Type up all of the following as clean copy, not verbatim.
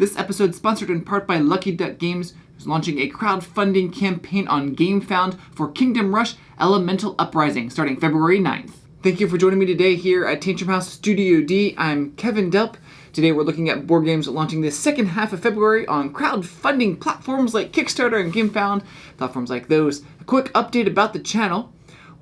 This episode is sponsored in part by Lucky Duck Games, who's launching a crowdfunding campaign on GameFound for Kingdom Rush Elemental Uprising starting February 9th. Thank you for joining me today here at Tantrum House Studio D. I'm Kevin Delp. Today we're looking at board games launching the second half of February on crowdfunding platforms like Kickstarter and GameFound, platforms like those. A quick update about the channel.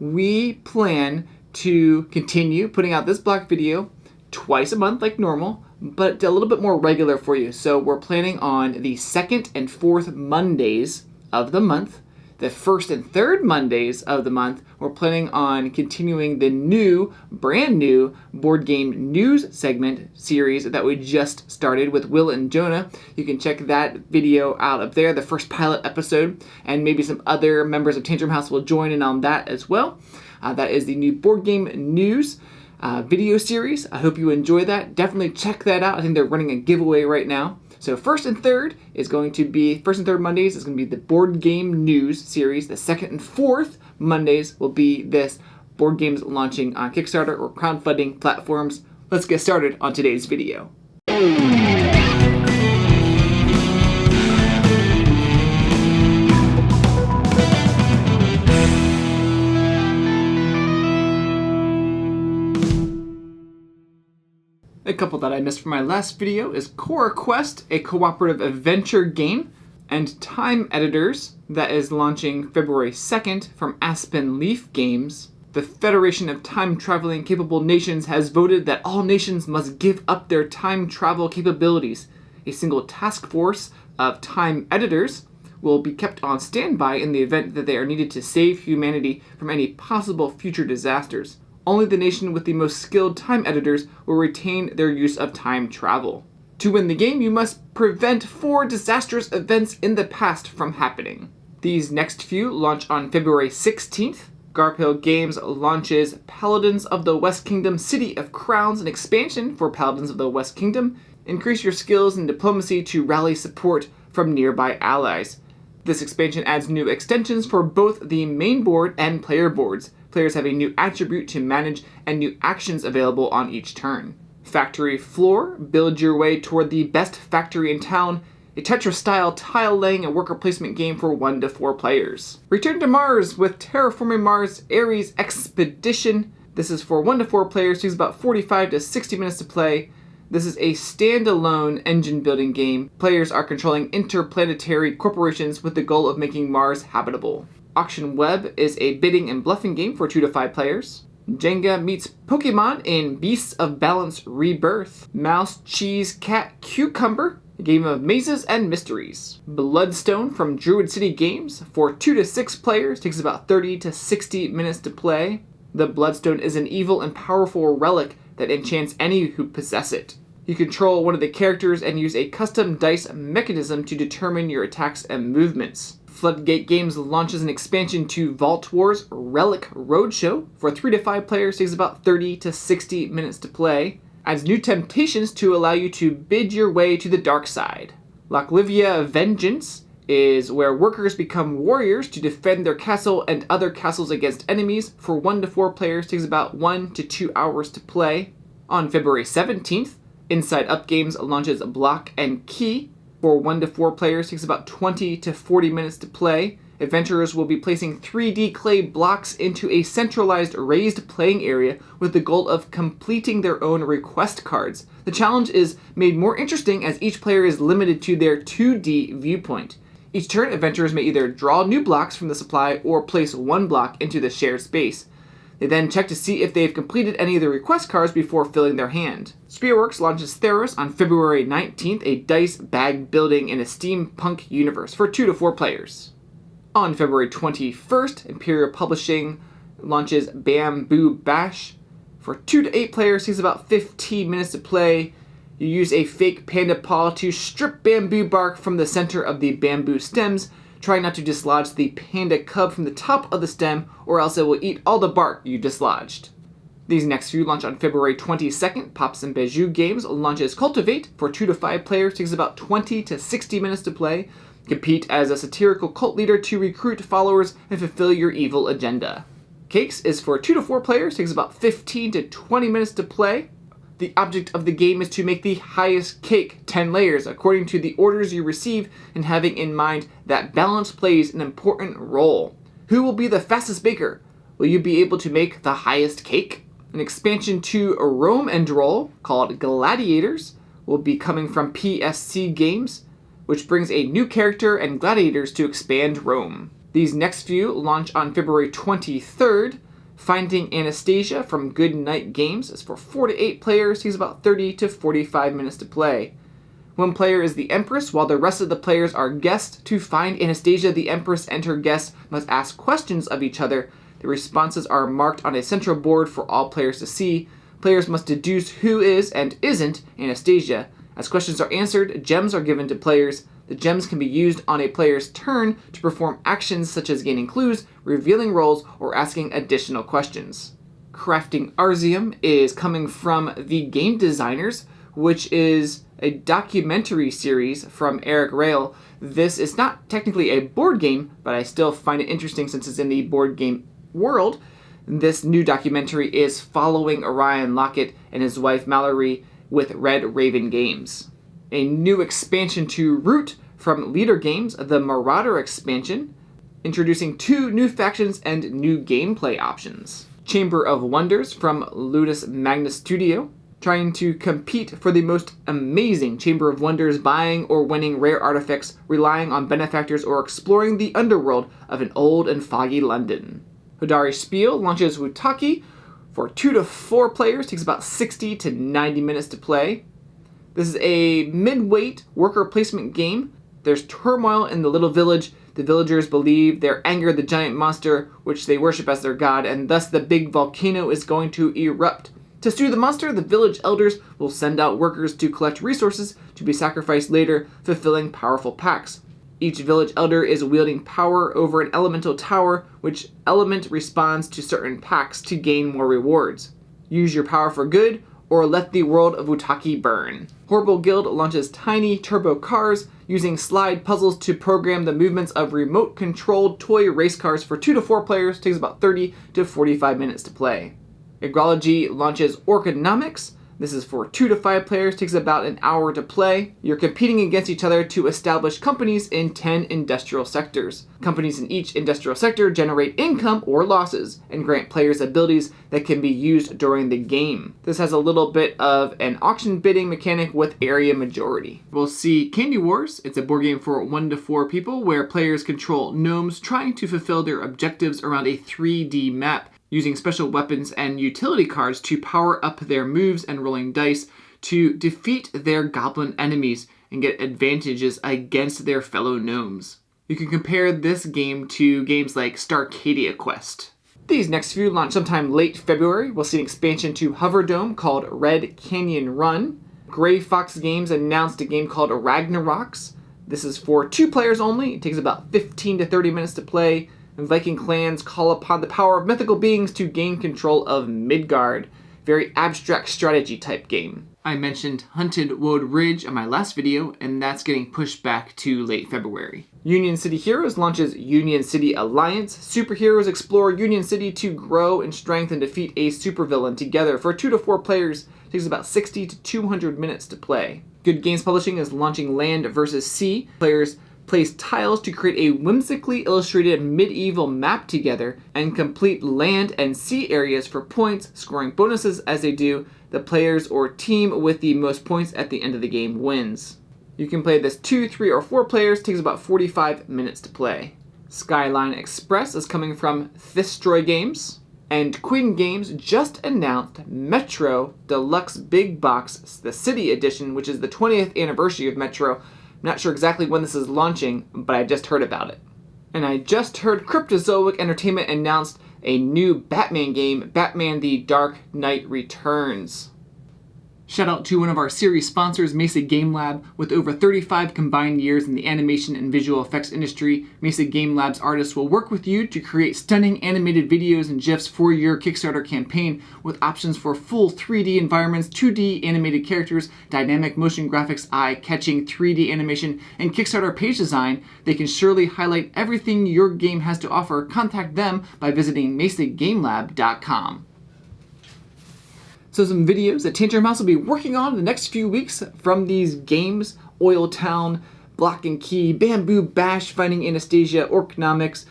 We plan to continue putting out this block video twice a month like normal, but a little bit more regular for you. So we're planning on the second and fourth Mondays of the month. The first and third Mondays of the month, we're planning on continuing the brand new board game news segment series that we just started with Will and Jonah. You can check that video out up there, the first pilot episode, and maybe some other members of Tantrum House will join in on that as well. That is the new board game news video series. I hope you enjoy that. Definitely check that out. I think they're running a giveaway right now. So first and third Mondays is going to be the board game news series. The second and fourth Mondays will be this board games launching on Kickstarter or crowdfunding platforms. Let's get started on today's video. A couple that I missed from my last video is CoraQuest, a cooperative adventure game, and Time Editors, that is launching February 2nd from Aspen Leaf Games. The Federation of Time Traveling Capable Nations has voted that all nations must give up their time travel capabilities. A single task force of Time Editors will be kept on standby in the event that they are needed to save humanity from any possible future disasters. Only the nation with the most skilled time editors will retain their use of time travel. To win the game, you must prevent 4 disastrous events in the past from happening. These next few launch on February 16th. Garphill Games launches Paladins of the West Kingdom City of Crowns, an expansion for Paladins of the West Kingdom. Increase your skills in diplomacy to rally support from nearby allies. This expansion adds new extensions for both the main board and player boards. Players have a new attribute to manage and new actions available on each turn. Factory Floor, build your way toward the best factory in town, a Tetris-style tile-laying and worker placement game for 1 to 4 players. Return to Mars with Terraforming Mars Ares Expedition. This is for 1 to 4 players, takes about 45 to 60 minutes to play. This is a standalone engine building game. Players are controlling interplanetary corporations with the goal of making Mars habitable. Auction Web is a bidding and bluffing game for 2 to 5 players. Jenga meets Pokemon in Beasts of Balance Rebirth. Mouse, Cheese, Cat, Cucumber, a game of mazes and mysteries. Bloodstone from Druid City Games for 2 to 6 players, takes about 30 to 60 minutes to play. The Bloodstone is an evil and powerful relic that enchants any who possess it. You control one of the characters and use a custom dice mechanism to determine your attacks and movements. Floodgate Games launches an expansion to Vault Wars Relic Roadshow for 3 to 5 players, takes about 30 to 60 minutes to play. Adds new temptations to allow you to bid your way to the dark side. Lawklivya Vengeance is where workers become warriors to defend their castle and other castles against enemies. For 1 to 4 players, takes about 1 to 2 hours to play. On February 17th, Inside Up Games launches Block and Key. For 1 to 4 players, takes about 20 to 40 minutes to play. Adventurers will be placing 3D clay blocks into a centralized raised playing area with the goal of completing their own request cards. The challenge is made more interesting as each player is limited to their 2D viewpoint. Each turn, adventurers may either draw new blocks from the supply or place 1 block into the shared space. They then check to see if they've completed any of the request cards before filling their hand. Spearworks launches Tharos on February 19th, a dice bag building in a steampunk universe for 2 to 4 players. On February 21st, Imperial Publishing launches Bamboo Bash. For 2 to 8 players, takes about 15 minutes to play. You use a fake panda paw to strip bamboo bark from the center of the bamboo stems. Try not to dislodge the panda cub from the top of the stem, or else it will eat all the bark you dislodged. These next few launch on February 22nd. Pops and Bijou Games launches CULTivate for 2 to 5 players, takes about 20 to 60 minutes to play. Compete as a satirical cult leader to recruit followers and fulfill your evil agenda. Cakes is for 2 to 4 players, takes about 15 to 20 minutes to play. The object of the game is to make the highest cake, 10 layers, according to the orders you receive, and having in mind that balance plays an important role. Who will be the fastest baker? Will you be able to make the highest cake? An expansion to Roam and Roll called Gladiators will be coming from PSC Games, which brings a new character and gladiators to expand Rome. These next few launch on February 23rd. Finding Anastasia from Good Night Games is for 4 to 8 players, takes about 30 to 45 minutes to play. One player is the Empress, while the rest of the players are guests. To find Anastasia, the Empress and her guests must ask questions of each other. The responses are marked on a central board for all players to see. Players must deduce who is and isn't Anastasia. As questions are answered, gems are given to players. The gems can be used on a player's turn to perform actions such as gaining clues, revealing roles, or asking additional questions. Crafting Arzium is coming from The Game Designers, which is a documentary series from Eric Rail. This is not technically a board game, but I still find it interesting since it's in the board game world. This new documentary is following Orion Lockett and his wife Mallory with Red Raven Games. A new expansion to Root from Leader Games, the Marauder expansion, introducing 2 new factions and new gameplay options. Chamber of Wonders from Ludus Magnus Studio, trying to compete for the most amazing Chamber of Wonders, buying or winning rare artifacts, relying on benefactors, or exploring the underworld of an old and foggy London. Hodari Spiel launches Wutaki for 2 to 4 players, takes about 60 to 90 minutes to play. This is a mid-weight worker placement game. There's turmoil in the little village. The villagers believe they're angered the giant monster, which they worship as their god, and thus the big volcano is going to erupt. To stew the monster, the village elders will send out workers to collect resources to be sacrificed later, fulfilling powerful pacts. Each village elder is wielding power over an elemental tower, which element responds to certain pacts to gain more rewards. Use your power for good, or let the world of Wutaki burn. Horrible Guild launches tiny turbo cars, using slide puzzles to program the movements of remote-controlled toy race cars for 2 to 4 players, takes about 30 to 45 minutes to play. Agrology launches Orconomics. This is for 2 to 5 players, takes about an hour to play. You're competing against each other to establish companies in 10 industrial sectors. Companies in each industrial sector generate income or losses and grant players abilities that can be used during the game. This has a little bit of an auction bidding mechanic with area majority. We'll see Candy Wars. It's a board game for 1 to 4 people where players control gnomes trying to fulfill their objectives around a 3D map, using special weapons and utility cards to power up their moves and rolling dice to defeat their goblin enemies and get advantages against their fellow gnomes. You can compare this game to games like Starcadia Quest. These next few launch sometime late February. We'll see an expansion to HoverDome called Red Canyon Run. Gray Fox Games announced a game called Ragnarocks. This is for 2 players only. It takes about 15 to 30 minutes to play. Viking clans call upon the power of mythical beings to gain control of Midgard. Very abstract strategy type game. I mentioned Hunted Wood Ridge on my last video, and that's getting pushed back to late February. Union City Heroes launches Union City Alliance. Superheroes explore Union City to grow in strength and defeat a supervillain together. For 2 to 4 players, it takes about 60 to 200 minutes to play. Good Games Publishing is launching Land vs. Sea. Players place tiles to create a whimsically illustrated medieval map together and complete land and sea areas for points, scoring bonuses as they do. The players or team with the most points at the end of the game wins. You can play this 2, 3, or 4 players. It takes about 45 minutes to play. Skyline Express is coming from Thistroy Games. And Queen Games just announced Metro Deluxe Big Box, the City Edition, which is the 20th anniversary of Metro. Not sure exactly when this is launching, but I just heard about it. And I just heard Cryptozoic Entertainment announced a new Batman game, Batman the Dark Knight Returns. Shout out to one of our series sponsors, Mesa Game Lab. With over 35 combined years in the animation and visual effects industry, Mesa Game Lab's artists will work with you to create stunning animated videos and GIFs for your Kickstarter campaign, with options for full 3D environments, 2D animated characters, dynamic motion graphics, eye-catching 3D animation, and Kickstarter page design. They can surely highlight everything your game has to offer. Contact them by visiting mesagamelab.com. So some videos that Tantrum House will be working on in the next few weeks from these games: Oil Town, Block and Key, Bamboo Bash, Finding Anastasia, Orconomics,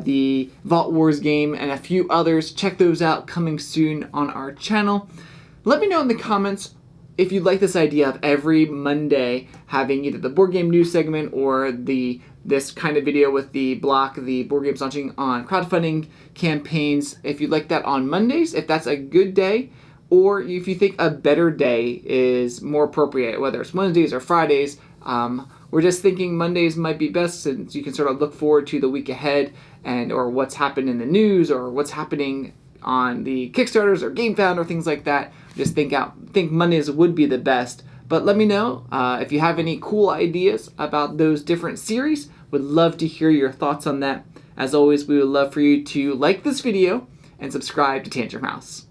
the Vault Wars game, and a few others. Check those out, coming soon on our channel. Let me know in the comments if you'd like this idea of every Monday having either the board game news segment or this kind of video with the block, the board games launching on crowdfunding campaigns. If you'd like that on Mondays, if that's a good day, or if you think a better day is more appropriate, whether it's Wednesdays or Fridays. We're just thinking Mondays might be best, since you can sort of look forward to the week ahead or what's happened in the news or what's happening on the Kickstarters or GameFound or things like that. Just think Mondays would be the best. But let me know if you have any cool ideas about those different series. Would love to hear your thoughts on that. As always, we would love for you to like this video and subscribe to Tantrum House.